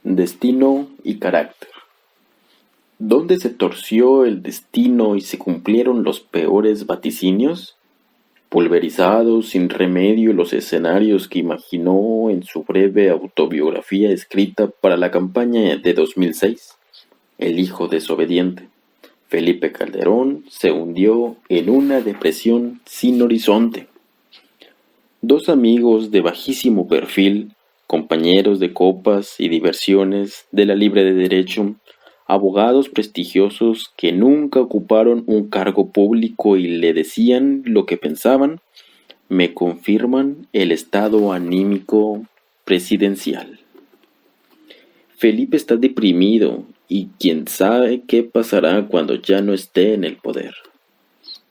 Destino y carácter. ¿Dónde se torció el destino y se cumplieron los peores vaticinios? Pulverizados sin remedio los escenarios que imaginó en su breve autobiografía escrita para la campaña de 2006, El hijo desobediente, Felipe Calderón se hundió en una depresión sin horizonte. Dos amigos de bajísimo perfil, compañeros de copas y diversiones de la libre de derecho, abogados prestigiosos que nunca ocuparon un cargo público y le decían lo que pensaban, me confirman el estado anímico presidencial. Felipe está deprimido y quién sabe qué pasará cuando ya no esté en el poder.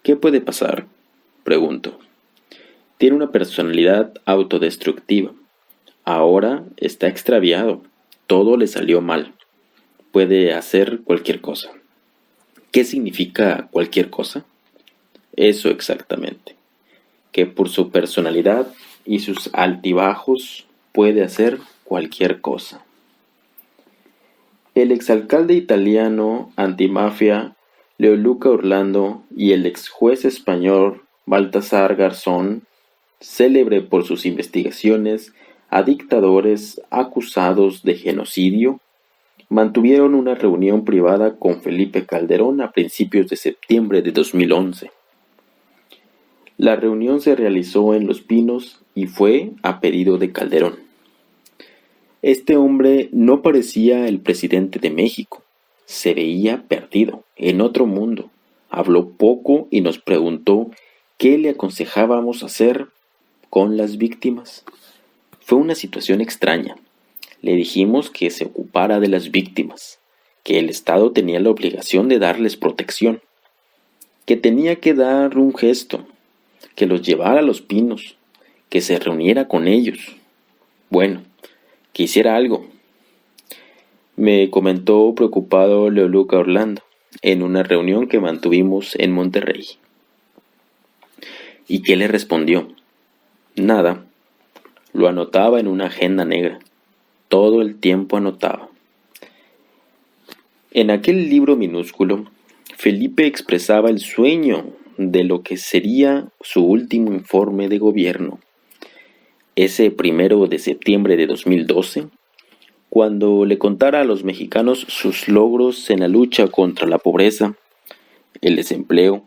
¿Qué puede pasar?, pregunto. Tiene una personalidad autodestructiva. Ahora está extraviado. Todo le salió mal. Puede hacer cualquier cosa. ¿Qué significa cualquier cosa? Eso exactamente. Que por su personalidad y sus altibajos puede hacer cualquier cosa. El exalcalde italiano antimafia Leoluca Orlando y el exjuez español Baltasar Garzón, célebre por sus investigaciones a dictadores acusados de genocidio, mantuvieron una reunión privada con Felipe Calderón a principios de septiembre de 2011. La reunión se realizó en Los Pinos y fue a pedido de Calderón. Este hombre no parecía el presidente de México. Se veía perdido, en otro mundo. Habló poco y nos preguntó qué le aconsejábamos hacer con las víctimas. Fue una situación extraña. Le dijimos que se ocupara de las víctimas, que el Estado tenía la obligación de darles protección, que tenía que dar un gesto, que los llevara a Los Pinos, que se reuniera con ellos. Bueno, que hiciera algo. Me comentó preocupado Leoluca Orlando en una reunión que mantuvimos en Monterrey. ¿Y qué le respondió? Nada. Lo anotaba en una agenda negra. Todo el tiempo anotaba. En aquel libro minúsculo, Felipe expresaba el sueño de lo que sería su último informe de gobierno. Ese 1 de septiembre de 2012, cuando le contara a los mexicanos sus logros en la lucha contra la pobreza, el desempleo,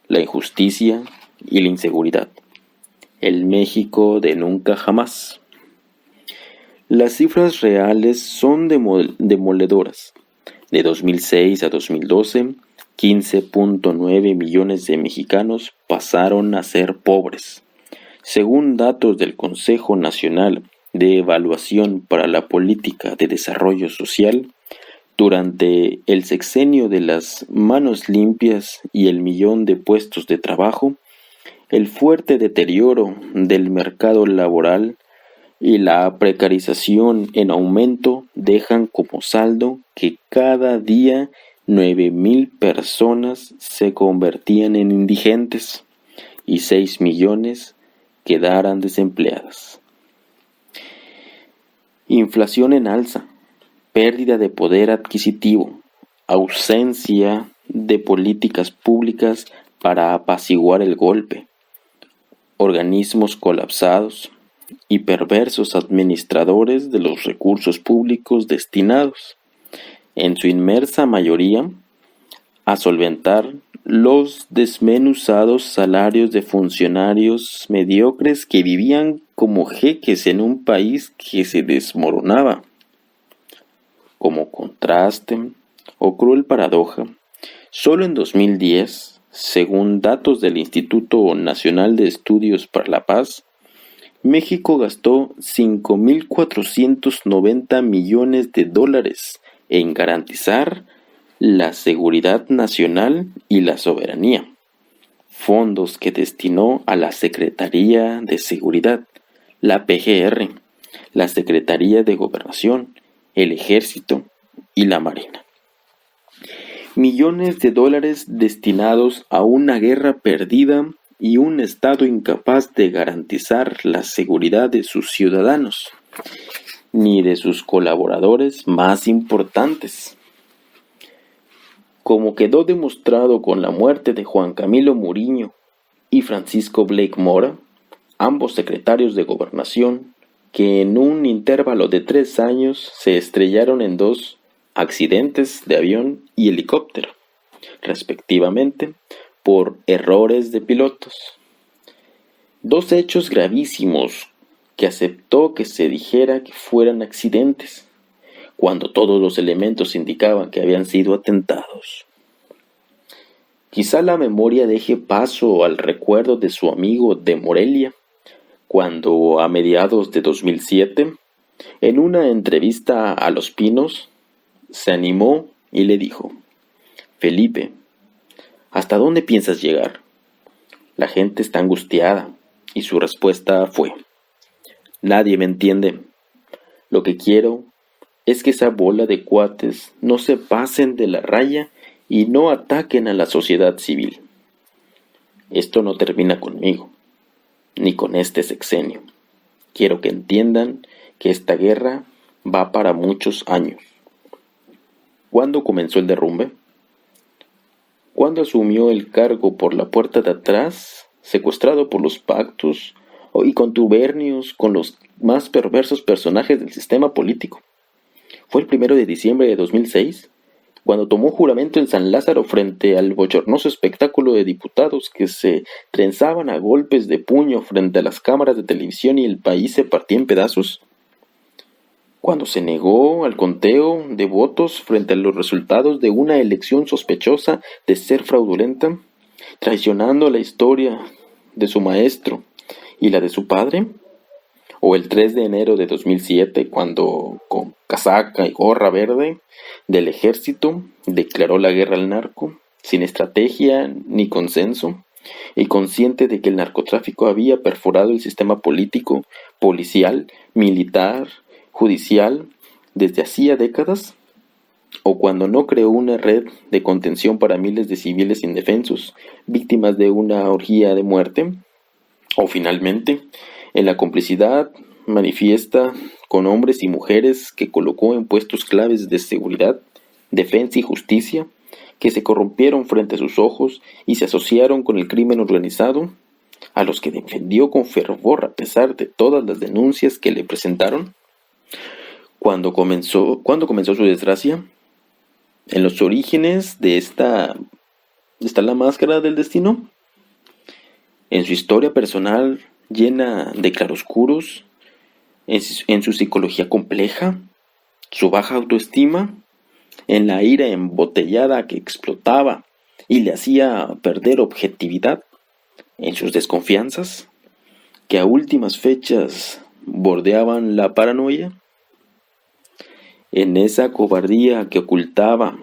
la injusticia y la inseguridad. El México de nunca jamás. Las cifras reales son demoledoras. De 2006 a 2012, 15.9 millones de mexicanos pasaron a ser pobres. Según datos del Consejo Nacional de Evaluación para la Política de Desarrollo Social, durante el sexenio de las manos limpias y el millón de puestos de trabajo, el fuerte deterioro del mercado laboral y la precarización en aumento dejan como saldo que cada día 9,000 personas se convertían en indigentes y 6 millones quedaran desempleadas. Inflación en alza, pérdida de poder adquisitivo, ausencia de políticas públicas para apaciguar el golpe, organismos colapsados y perversos administradores de los recursos públicos destinados, en su inmensa mayoría, a solventar los desmenuzados salarios de funcionarios mediocres que vivían como jeques en un país que se desmoronaba. Como contraste o cruel paradoja, solo en 2010, según datos del Instituto Nacional de Estudios para la Paz, México gastó 5.490 millones de dólares en garantizar la seguridad nacional y la soberanía, fondos que destinó a la Secretaría de Seguridad, la PGR, la Secretaría de Gobernación, el Ejército y la Marina. Millones de dólares destinados a una guerra perdida y un Estado incapaz de garantizar la seguridad de sus ciudadanos. ni de sus colaboradores más importantes. Como quedó demostrado con la muerte de Juan Camilo Muriño y Francisco Blake Mora, ambos secretarios de Gobernación, que en un intervalo de 3 años se estrellaron en 2 accidentes de avión y helicóptero, respectivamente, por errores de pilotos. 2 hechos gravísimos que aceptó que se dijera que fueran accidentes, cuando todos los elementos indicaban que habían sido atentados. Quizá la memoria deje paso al recuerdo de su amigo de Morelia, cuando a mediados de 2007, en una entrevista a Los Pinos, se animó y le dijo: Felipe, ¿hasta dónde piensas llegar? La gente está angustiada, y su respuesta fue: nadie me entiende. Lo que quiero es que esa bola de cuates no se pasen de la raya y no ataquen a la sociedad civil. Esto no termina conmigo, ni con este sexenio. Quiero que entiendan que esta guerra va para muchos años. ¿Cuándo comenzó el derrumbe? ¿Cuándo asumió el cargo por la puerta de atrás, secuestrado por los pactos y contubernios con los más perversos personajes del sistema político? ¿Fue el 1 de diciembre de 2006? Cuando tomó juramento en San Lázaro frente al bochornoso espectáculo de diputados que se trenzaban a golpes de puño frente a las cámaras de televisión y el país se partía en pedazos. Cuando se negó al conteo de votos frente a los resultados de una elección sospechosa de ser fraudulenta, traicionando la historia de su maestro y la de su padre. O el 3 de enero de 2007, cuando con casaca y gorra verde del ejército declaró la guerra al narco, sin estrategia ni consenso, y consciente de que el narcotráfico había perforado el sistema político, policial, militar, judicial desde hacía décadas. O cuando no creó una red de contención para miles de civiles indefensos, víctimas de una orgía de muerte. O finalmente, en la complicidad manifiesta con hombres y mujeres que colocó en puestos claves de seguridad, defensa y justicia, que se corrompieron frente a sus ojos y se asociaron con el crimen organizado, a los que defendió con fervor a pesar de todas las denuncias que le presentaron. ¿Cuándo comenzó su desgracia? En los orígenes de esta está la máscara del destino. En su historia personal llena de claroscuros, en su psicología compleja, su baja autoestima, en la ira embotellada que explotaba y le hacía perder objetividad, en sus desconfianzas, que a últimas fechas bordeaban la paranoia, en esa cobardía que ocultaba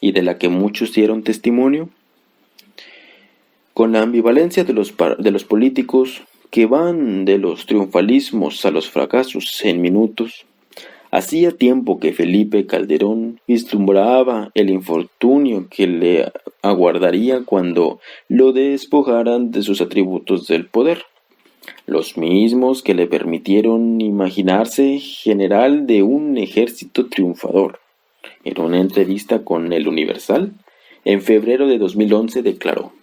y de la que muchos dieron testimonio, con la ambivalencia de los políticos que van de los triunfalismos a los fracasos en minutos. Hacía tiempo que Felipe Calderón vislumbraba el infortunio que le aguardaría cuando lo despojaran de sus atributos del poder, los mismos que le permitieron imaginarse general de un ejército triunfador. En una entrevista con El Universal, en febrero de 2011 declaró: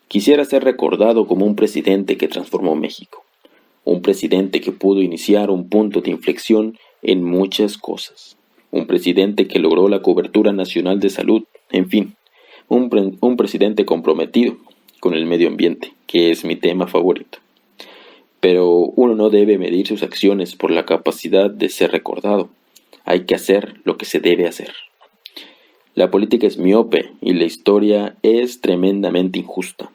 quisiera ser recordado como un presidente que transformó México, un presidente que pudo iniciar un punto de inflexión en muchas cosas, un presidente que logró la cobertura nacional de salud, en fin, un presidente comprometido con el medio ambiente, que es mi tema favorito. Pero uno no debe medir sus acciones por la capacidad de ser recordado, hay que hacer lo que se debe hacer. La política es miope y la historia es tremendamente injusta.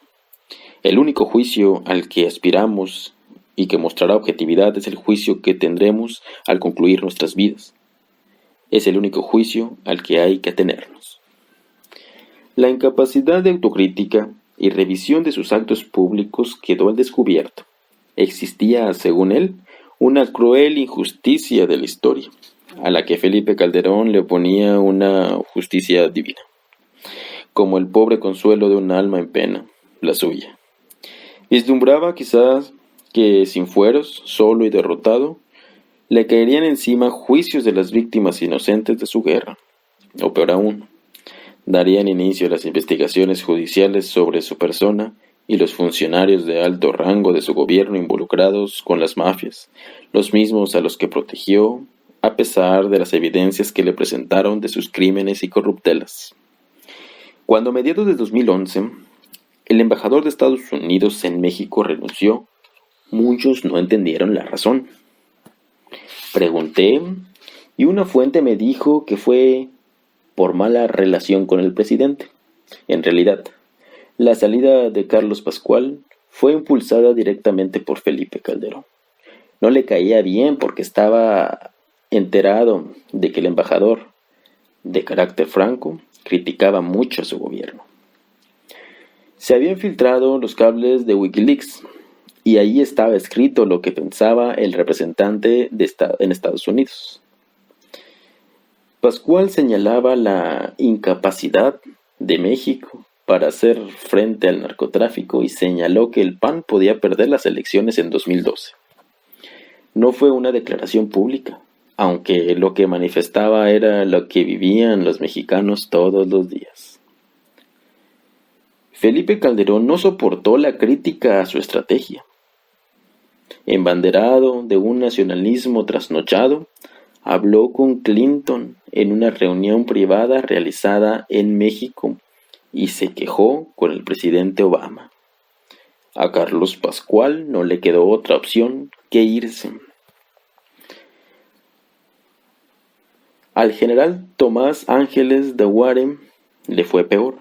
El único juicio al que aspiramos y que mostrará objetividad es el juicio que tendremos al concluir nuestras vidas. Es el único juicio al que hay que atenernos. La incapacidad de autocrítica y revisión de sus actos públicos quedó al descubierto. Existía, según él, una cruel injusticia de la historia, a la que Felipe Calderón le oponía una justicia divina, como el pobre consuelo de un alma en pena, la suya. Vislumbraba quizás que sin fueros, solo y derrotado, le caerían encima juicios de las víctimas inocentes de su guerra, o peor aún, darían inicio a las investigaciones judiciales sobre su persona y los funcionarios de alto rango de su gobierno involucrados con las mafias, los mismos a los que protegió, a pesar de las evidencias que le presentaron de sus crímenes y corruptelas. Cuando a mediados de 2011, el embajador de Estados Unidos en México renunció, muchos no entendieron la razón. Pregunté y una fuente me dijo que fue por mala relación con el presidente. En realidad, la salida de Carlos Pascual fue impulsada directamente por Felipe Calderón. No le caía bien porque estaba enterado de que el embajador, de carácter franco, criticaba mucho a su gobierno. Se habían filtrado los cables de Wikileaks y ahí estaba escrito lo que pensaba el representante en Estados Unidos. Pascual señalaba la incapacidad de México para hacer frente al narcotráfico y señaló que el PAN podía perder las elecciones en 2012. No fue una declaración pública, aunque lo que manifestaba era lo que vivían los mexicanos todos los días. Felipe Calderón no soportó la crítica a su estrategia. Embanderado de un nacionalismo trasnochado, habló con Clinton en una reunión privada realizada en México y se quejó con el presidente Obama. A Carlos Pascual no le quedó otra opción que irse. Al general Tomás Ángeles de Warren le fue peor.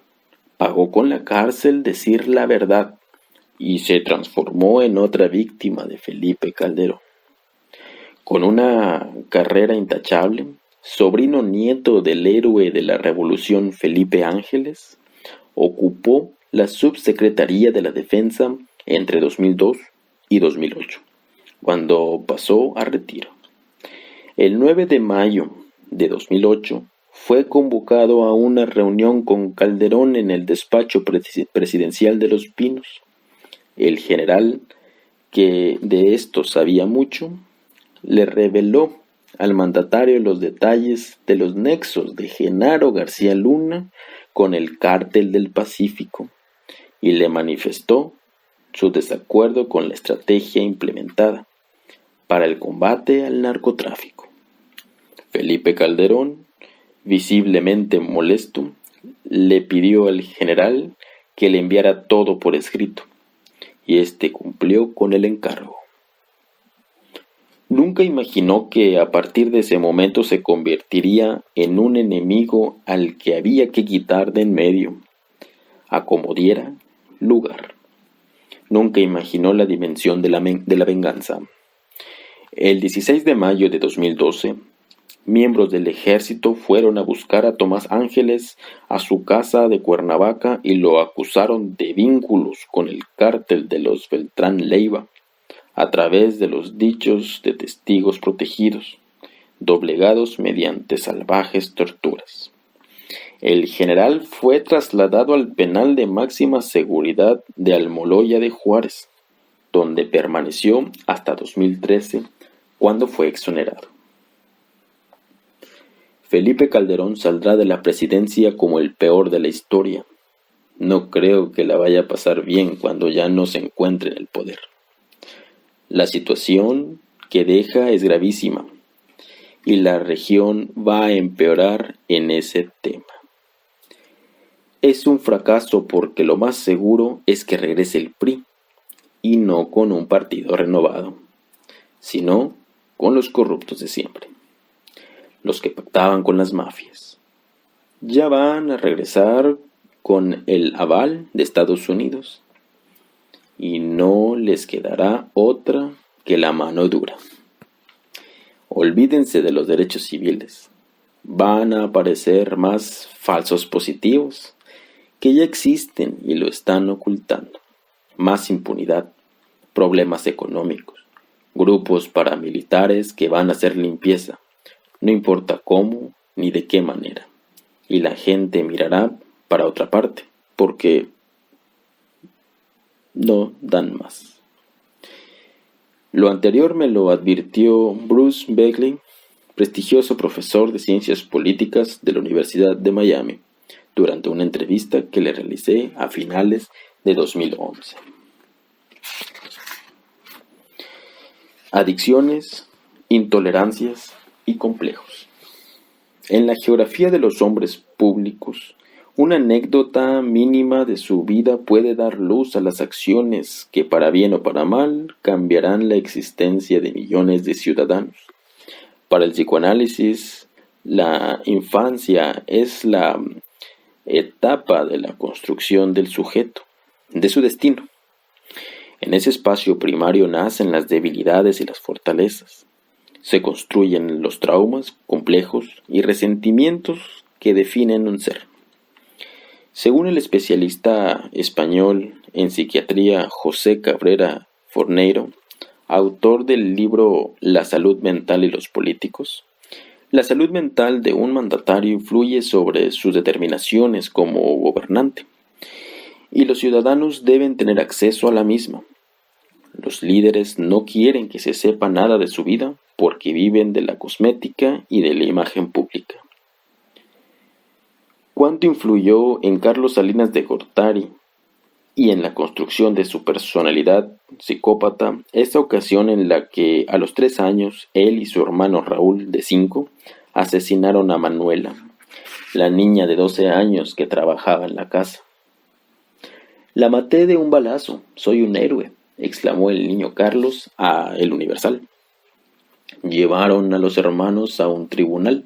Pagó con la cárcel decir la verdad y se transformó en otra víctima de Felipe Calderón. Con una carrera intachable, sobrino nieto del héroe de la Revolución Felipe Ángeles, ocupó la subsecretaría de la Defensa entre 2002 y 2008, cuando pasó a retiro. El 9 de mayo de 2008 fue convocado a una reunión con Calderón en el despacho presidencial de Los Pinos. El general, que de esto sabía mucho, le reveló al mandatario los detalles de los nexos de Genaro García Luna con el Cártel del Pacífico y le manifestó su desacuerdo con la estrategia implementada para el combate al narcotráfico. Felipe Calderón, visiblemente molesto, le pidió al general que le enviara todo por escrito, y éste cumplió con el encargo. Nunca imaginó que a partir de ese momento se convertiría en un enemigo al que había que quitar de en medio, a como diera lugar. Nunca imaginó la dimensión de la venganza. El 16 de mayo de 2012, miembros del ejército fueron a buscar a Tomás Ángeles a su casa de Cuernavaca y lo acusaron de vínculos con el cártel de los Beltrán Leiva, a través de los dichos de testigos protegidos, doblegados mediante salvajes torturas. El general fue trasladado al penal de máxima seguridad de Almoloya de Juárez, donde permaneció hasta 2013, cuando fue exonerado. Felipe Calderón saldrá de la presidencia como el peor de la historia. No creo que la vaya a pasar bien cuando ya no se encuentre en el poder. La situación que deja es gravísima y la región va a empeorar en ese tema. Es un fracaso porque lo más seguro es que regrese el PRI y no con un partido renovado, sino con los corruptos de siempre, los que pactaban con las mafias. Ya van a regresar con el aval de Estados Unidos y no les quedará otra que la mano dura. Olvídense de los derechos civiles. Van a aparecer más falsos positivos que ya existen y lo están ocultando. Más impunidad, problemas económicos, grupos paramilitares que van a hacer limpieza, no importa cómo ni de qué manera. Y la gente mirará para otra parte, porque no dan más. Lo anterior me lo advirtió Bruce Beckley, prestigioso profesor de ciencias políticas de la Universidad de Miami, durante una entrevista que le realicé a finales de 2011. Adicciones, intolerancias y complejos. En la geografía de los hombres públicos, una anécdota mínima de su vida puede dar luz a las acciones que, para bien o para mal, cambiarán la existencia de millones de ciudadanos. Para el psicoanálisis, la infancia es la etapa de la construcción del sujeto, de su destino. En ese espacio primario nacen las debilidades y las fortalezas. Se construyen los traumas, complejos y resentimientos que definen un ser. Según el especialista español en psiquiatría José Cabrera Forneiro, autor del libro La salud mental y los políticos, la salud mental de un mandatario influye sobre sus determinaciones como gobernante, y los ciudadanos deben tener acceso a la misma. Los líderes no quieren que se sepa nada de su vida porque viven de la cosmética y de la imagen pública. ¿Cuánto influyó en Carlos Salinas de Gortari y en la construcción de su personalidad psicópata esa ocasión en la que a los 3 años él y su hermano Raúl, de 5, asesinaron a Manuela, la niña de 12 años que trabajaba en la casa? La maté de un balazo, soy un héroe, exclamó el niño Carlos a El Universal. Llevaron a los hermanos a un tribunal,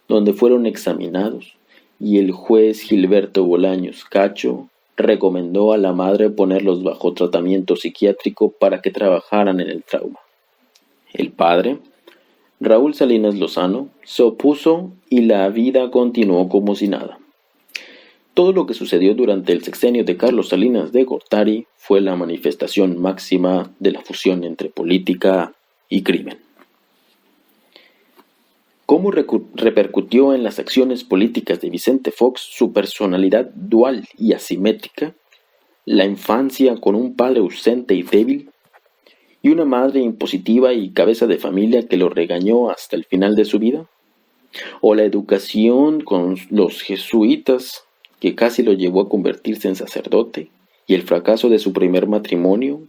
donde fueron examinados, y el juez Gilberto Bolaños Cacho recomendó a la madre ponerlos bajo tratamiento psiquiátrico para que trabajaran en el trauma. El padre, Raúl Salinas Lozano, se opuso y la vida continuó como si nada. Todo lo que sucedió durante el sexenio de Carlos Salinas de Gortari fue la manifestación máxima de la fusión entre política y crimen. ¿Cómo repercutió en las acciones políticas de Vicente Fox su personalidad dual y asimétrica, la infancia con un padre ausente y débil, y una madre impositiva y cabeza de familia que lo regañó hasta el final de su vida? ¿O la educación con los jesuitas que casi lo llevó a convertirse en sacerdote, y el fracaso de su primer matrimonio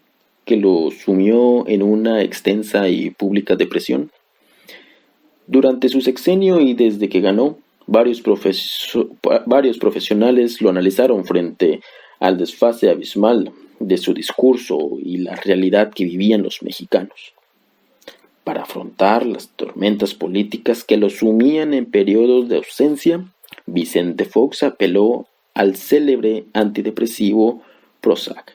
que lo sumió en una extensa y pública depresión? Durante su sexenio y desde que ganó, varios profesionales lo analizaron frente al desfase abismal de su discurso y la realidad que vivían los mexicanos. Para afrontar las tormentas políticas que lo sumían en periodos de ausencia, Vicente Fox apeló al célebre antidepresivo Prozac,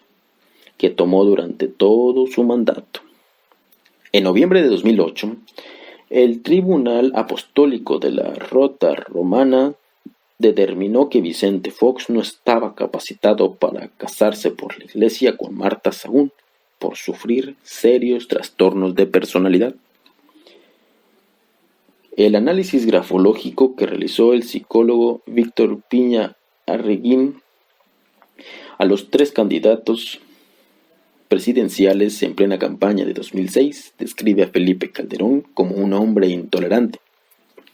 que tomó durante todo su mandato. En noviembre de 2008, el Tribunal Apostólico de la Rota Romana determinó que Vicente Fox no estaba capacitado para casarse por la Iglesia con Marta Sahún por sufrir serios trastornos de personalidad. El análisis grafológico que realizó el psicólogo Víctor Piña Arreguín a los 3 candidatos presidenciales en plena campaña de 2006 describe a Felipe Calderón como un hombre intolerante,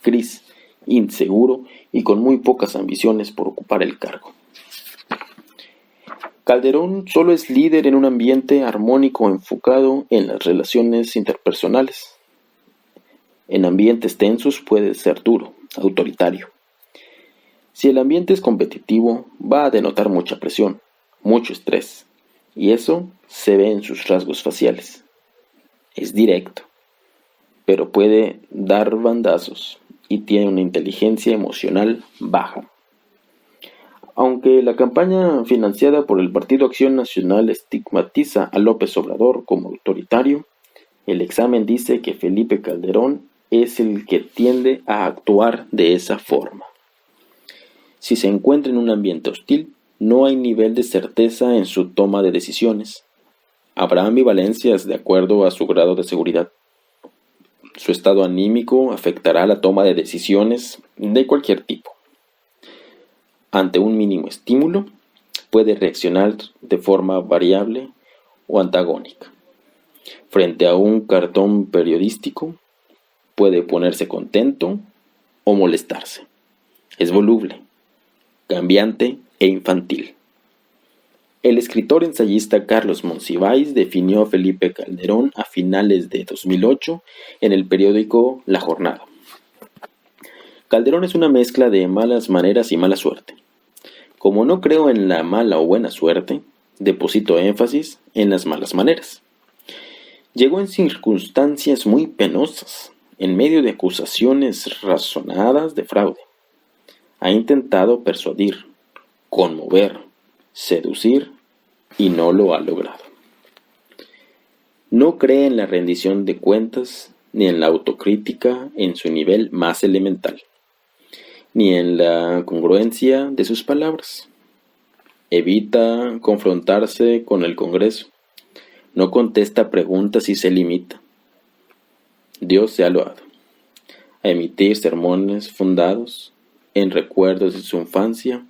gris, inseguro y con muy pocas ambiciones por ocupar el cargo. Calderón solo es líder en un ambiente armónico enfocado en las relaciones interpersonales. En ambientes tensos puede ser duro, autoritario. Si el ambiente es competitivo, va a denotar mucha presión, mucho estrés, y eso se ve en sus rasgos faciales. Es directo, pero puede dar bandazos y tiene una inteligencia emocional baja. Aunque la campaña financiada por el Partido Acción Nacional estigmatiza a López Obrador como autoritario, el examen dice que Felipe Calderón es el que tiende a actuar de esa forma. Si se encuentra en un ambiente hostil, no hay nivel de certeza en su toma de decisiones. Habrá ambivalencias de acuerdo a su grado de seguridad. Su estado anímico afectará la toma de decisiones de cualquier tipo. Ante un mínimo estímulo, puede reaccionar de forma variable o antagónica. Frente a un cartón periodístico, puede ponerse contento o molestarse. Es voluble, cambiante e infantil. El escritor ensayista Carlos Monsiváis definió a Felipe Calderón a finales de 2008 en el periódico La Jornada. Calderón es una mezcla de malas maneras y mala suerte. Como no creo en la mala o buena suerte, deposito énfasis en las malas maneras. Llegó en circunstancias muy penosas, en medio de acusaciones razonadas de fraude. Ha intentado persuadir, conmover, seducir y no lo ha logrado. No cree en la rendición de cuentas ni en la autocrítica en su nivel más elemental, ni en la congruencia de sus palabras. Evita confrontarse con el Congreso. No contesta preguntas y se limita. Dios se ha loado a emitir sermones fundados en recuerdos de su infancia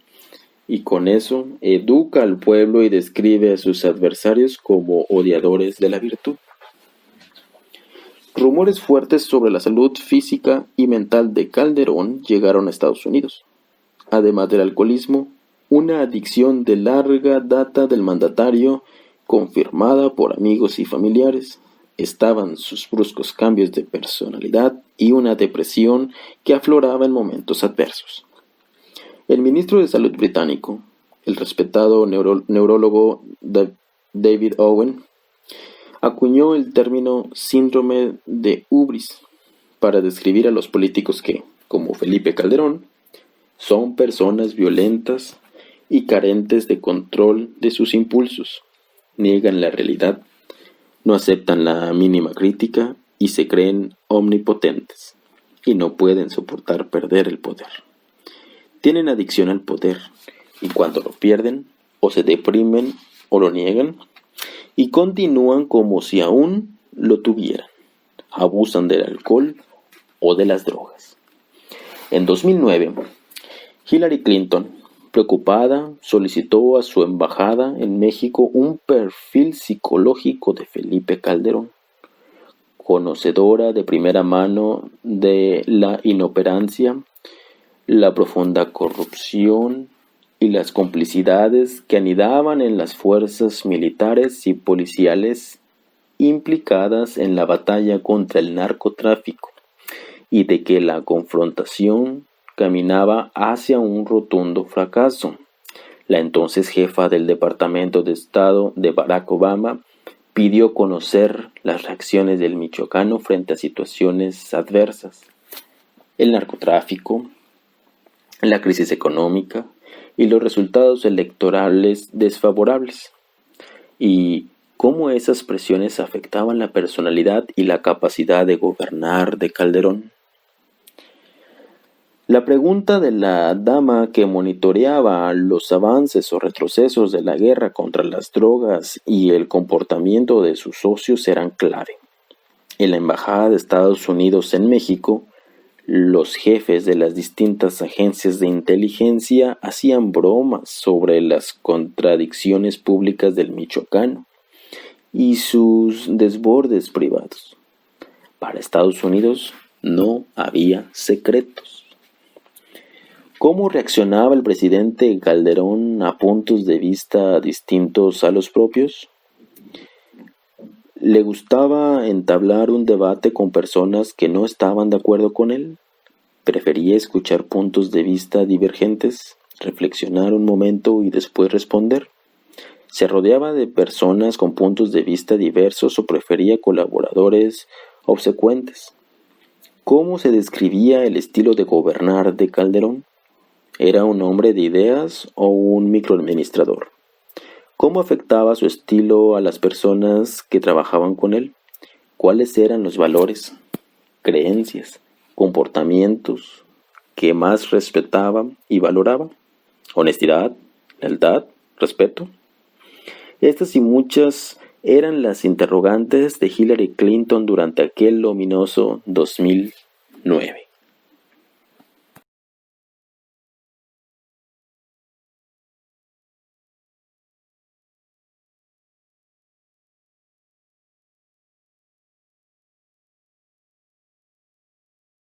y con eso educa al pueblo y describe a sus adversarios como odiadores de la virtud. Rumores fuertes sobre la salud física y mental de Calderón llegaron a Estados Unidos. Además del alcoholismo, una adicción de larga data del mandatario, confirmada por amigos y familiares, estaban sus bruscos cambios de personalidad y una depresión que afloraba en momentos adversos. El ministro de Salud británico, el respetado neurólogo David Owen, acuñó el término síndrome de hubris para describir a los políticos que, como Felipe Calderón, son personas violentas y carentes de control de sus impulsos, niegan la realidad, no aceptan la mínima crítica y se creen omnipotentes y no pueden soportar perder el poder. Tienen adicción al poder y cuando lo pierden o se deprimen o lo niegan y continúan como si aún lo tuvieran. Abusan del alcohol o de las drogas. En 2009, Hillary Clinton, preocupada, solicitó a su embajada en México un perfil psicológico de Felipe Calderón. Conocedora de primera mano de la inoperancia, la profunda corrupción y las complicidades que anidaban en las fuerzas militares y policiales implicadas en la batalla contra el narcotráfico, y de que la confrontación caminaba hacia un rotundo fracaso. La entonces jefa del Departamento de Estado de Barack Obama pidió conocer las reacciones del michoacano frente a situaciones adversas: el narcotráfico, la crisis económica y los resultados electorales desfavorables, y cómo esas presiones afectaban la personalidad y la capacidad de gobernar de Calderón. La pregunta de la dama que monitoreaba los avances o retrocesos de la guerra contra las drogas y el comportamiento de sus socios eran clave. En la Embajada de Estados Unidos en México, los jefes de las distintas agencias de inteligencia hacían bromas sobre las contradicciones públicas del michoacano y sus desbordes privados. Para Estados Unidos no había secretos. ¿Cómo reaccionaba el presidente Calderón a puntos de vista distintos a los propios? ¿Le gustaba entablar un debate con personas que no estaban de acuerdo con él? ¿Prefería escuchar puntos de vista divergentes, reflexionar un momento y después responder? ¿Se rodeaba de personas con puntos de vista diversos o prefería colaboradores obsecuentes? ¿Cómo se describía el estilo de gobernar de Calderón? ¿Era un hombre de ideas o un microadministrador? ¿Cómo afectaba su estilo a las personas que trabajaban con él? ¿Cuáles eran los valores, creencias, comportamientos que más respetaba y valoraba? ¿Honestidad, lealtad, respeto? Estas y muchas eran las interrogantes de Hillary Clinton durante aquel ominoso 2009.